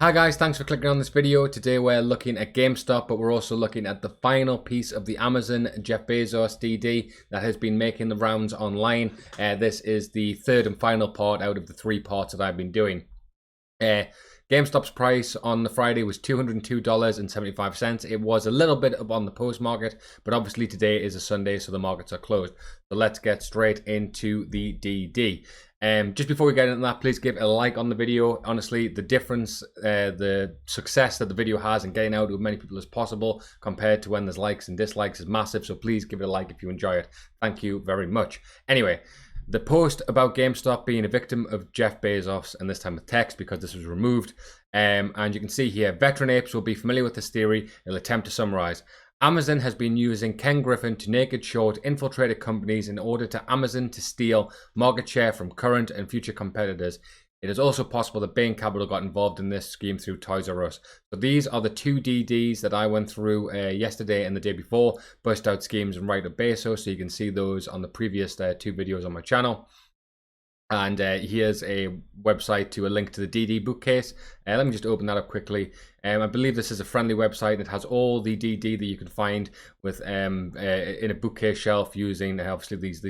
Hi guys, thanks for clicking on this video. Today we're looking at GameStop, but we're also looking at the final piece of the Amazon Jeff Bezos DD that has been making the rounds online. This is the third and final part out of the three parts that I've been doing. GameStop's price on the Friday was $202.75. It was a little bit up on the post market, but obviously today is a Sunday, so the markets are closed. So let's get straight into the DD. Just before we get into that, please give a like on the video. Honestly, the difference, the success that the video has in getting out to as many people as possible compared to when there's likes and dislikes is massive. So please give it a like if you enjoy it. Thank you very much. Anyway, the post about GameStop being a victim of Jeff Bezos, and this time with text because this was removed. And you can see here, veteran apes will be familiar with this theory. I'll attempt to summarize. Amazon has been using Ken Griffin to naked short infiltrated companies in order to Amazon to steal market share from current and future competitors. It is also possible that Bain Capital got involved in this scheme through Toys R Us. So these are the two DDs that I went through yesterday and the day before, bust out schemes and right of Bezos, so you can see those on the previous two videos on my channel. And here's a website to a link to the DD bookcase. Let me just open that up quickly. I believe this is a friendly website. It has all the DD that you can find with in a bookcase shelf using obviously these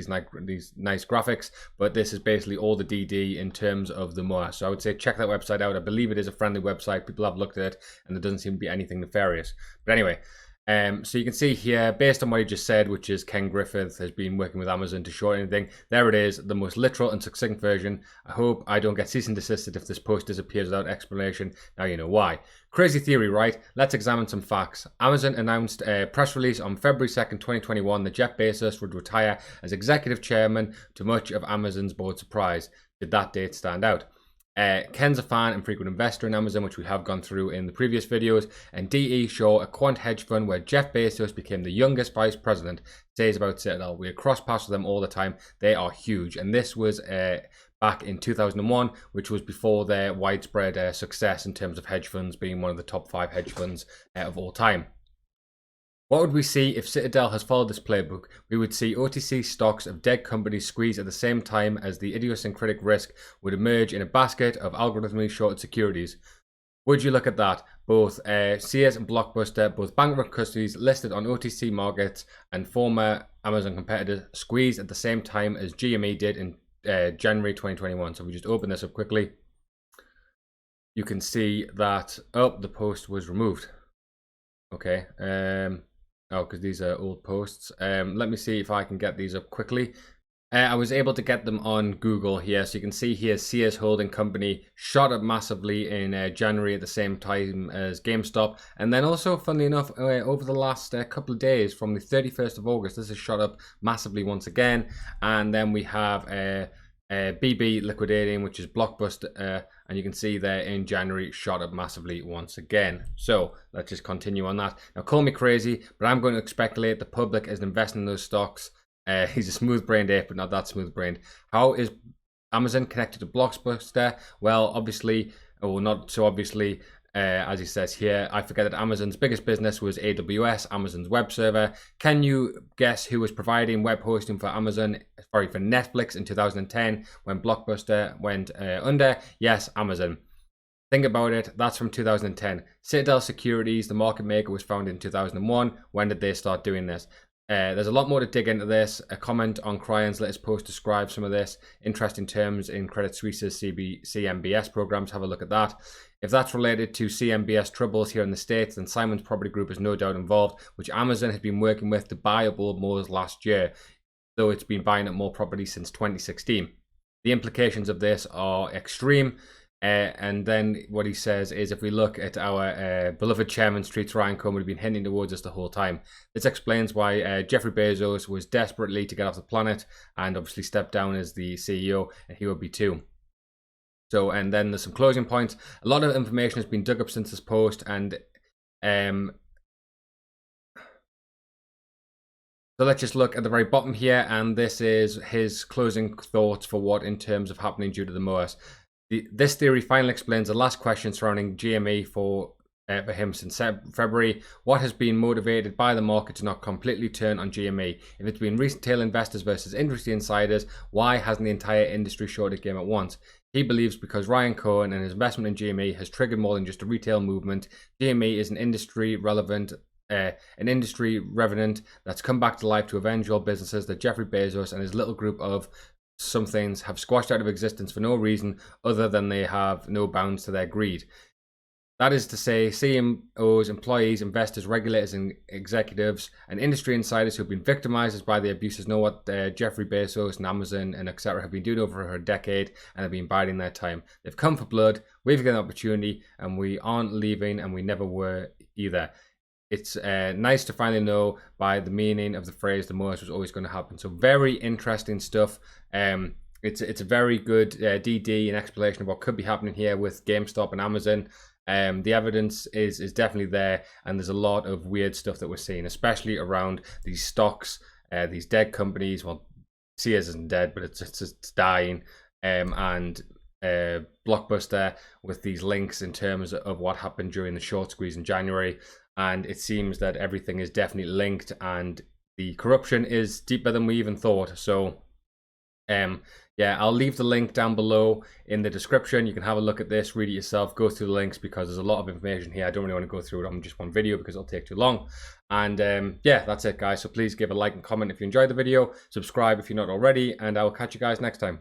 nice graphics. But this is basically all the DD in terms of the MOA. So I would say check that website out. I believe it is a friendly website. People have looked at it, and there doesn't seem to be anything nefarious. But anyway. So you can see here, based on what he just said, which is Ken Griffith has been working with Amazon to short anything. There it is, the most literal and succinct version. I hope I don't get cease and desisted if this post disappears without explanation. Now you know why. Crazy theory, right? Let's examine some facts. Amazon announced a press release on February 2nd, 2021 that Jeff Bezos would retire as executive chairman, to much of Amazon's board surprise. Did that date stand out? Ken's a fan and frequent investor in Amazon, which we have gone through in the previous videos, and DE Shaw, a quant hedge fund where Jeff Bezos became the youngest vice president, says about Citadel. We cross paths with them all the time. They are huge, and this was back in 2001, which was before their widespread success in terms of hedge funds being one of the top 5 hedge funds of all time. What would we see if Citadel has followed this playbook? We would see OTC stocks of dead companies squeeze at the same time as the idiosyncratic risk would emerge in a basket of algorithmically shorted securities. Would you look at that? Both Sears and Blockbuster, both bankrupt companies listed on OTC markets and former Amazon competitors, squeezed at the same time as GME did in January 2021. So we just open this up quickly. You can see that, oh, the post was removed. Okay. Oh, because these are old posts. Let me see if I can get these up quickly. I was able to get them on Google here. So you can see here Sears Holding Company shot up massively in January at the same time as GameStop. And then also, funnily enough, over the last couple of days, from the 31st of August, this has shot up massively once again. And then we have BB liquidating, which is Blockbuster, and you can see there in January shot up massively once again. So let's just continue on that. Now call me crazy, but I'm going to speculate the public is investing in those stocks. He's a smooth-brained ape, but not that smooth-brained. How is Amazon connected to Blockbuster? Well, obviously, or not so obviously, as he says here, I forget that Amazon's biggest business was AWS, Amazon's web server. Can you guess who was providing web hosting for for Netflix in 2010 when Blockbuster went under? Yes, Amazon. Think about it, that's from 2010. Citadel Securities, the market maker, was founded in 2001. When did they start doing this? There's a lot more to dig into this. A comment on Cryan's latest post describes some of this. Interesting terms in Credit Suisse's CMBS programs. Have a look at that. If that's related to CMBS troubles here in the States, then Simon's Property Group is no doubt involved, which Amazon has been working with to buy up old Moors last year, though it's been buying up more property since 2016. The implications of this are extreme. And then what he says is, if we look at our beloved chairman, Streets Ryan Coleman, have been hinting towards us the whole time. This explains why Jeffrey Bezos was desperately to get off the planet and obviously stepped down as the CEO, and he will be too. So, and then there's some closing points. A lot of information has been dug up since this post, and so let's just look at the very bottom here, and this is his closing thoughts for what in terms of happening due to the MOAS. This theory finally explains the last question surrounding GME for him since February. What has been motivated by the market to not completely turn on GME? If it's been retail investors versus industry insiders, why hasn't the entire industry shorted game at once? He believes because Ryan Cohen and his investment in GME has triggered more than just a retail movement. GME is an industry revenant that's come back to life to avenge all businesses that Jeffrey Bezos and his little group of some things have squashed out of existence for no reason other than they have no bounds to their greed. That is to say, CMOs, employees, investors, regulators, and executives, and industry insiders who have been victimized by the abuses know what Jeffrey Bezos and Amazon and etc. have been doing over a decade and have been biding their time. They've come for blood, we've got an opportunity, and we aren't leaving, and we never were either. It's nice to finally know by the meaning of the phrase, the most was always going to happen. So very interesting stuff. It's a very good DD and explanation of what could be happening here with GameStop and Amazon. The evidence is definitely there, and there's a lot of weird stuff that we're seeing, especially around these stocks, these dead companies. Well, Sears isn't dead, but it's dying, and Blockbuster with these links in terms of what happened during the short squeeze in January, and it seems that everything is definitely linked, and the corruption is deeper than we even thought. So yeah, I'll leave the link down below in the description. You can have a look at this, read it yourself, go through the links because there's a lot of information here. I don't really want to go through it on just one video because it'll take too long. And yeah, that's it, guys. So please give a like and comment if you enjoyed the video, subscribe if you're not already, and I will catch you guys next time.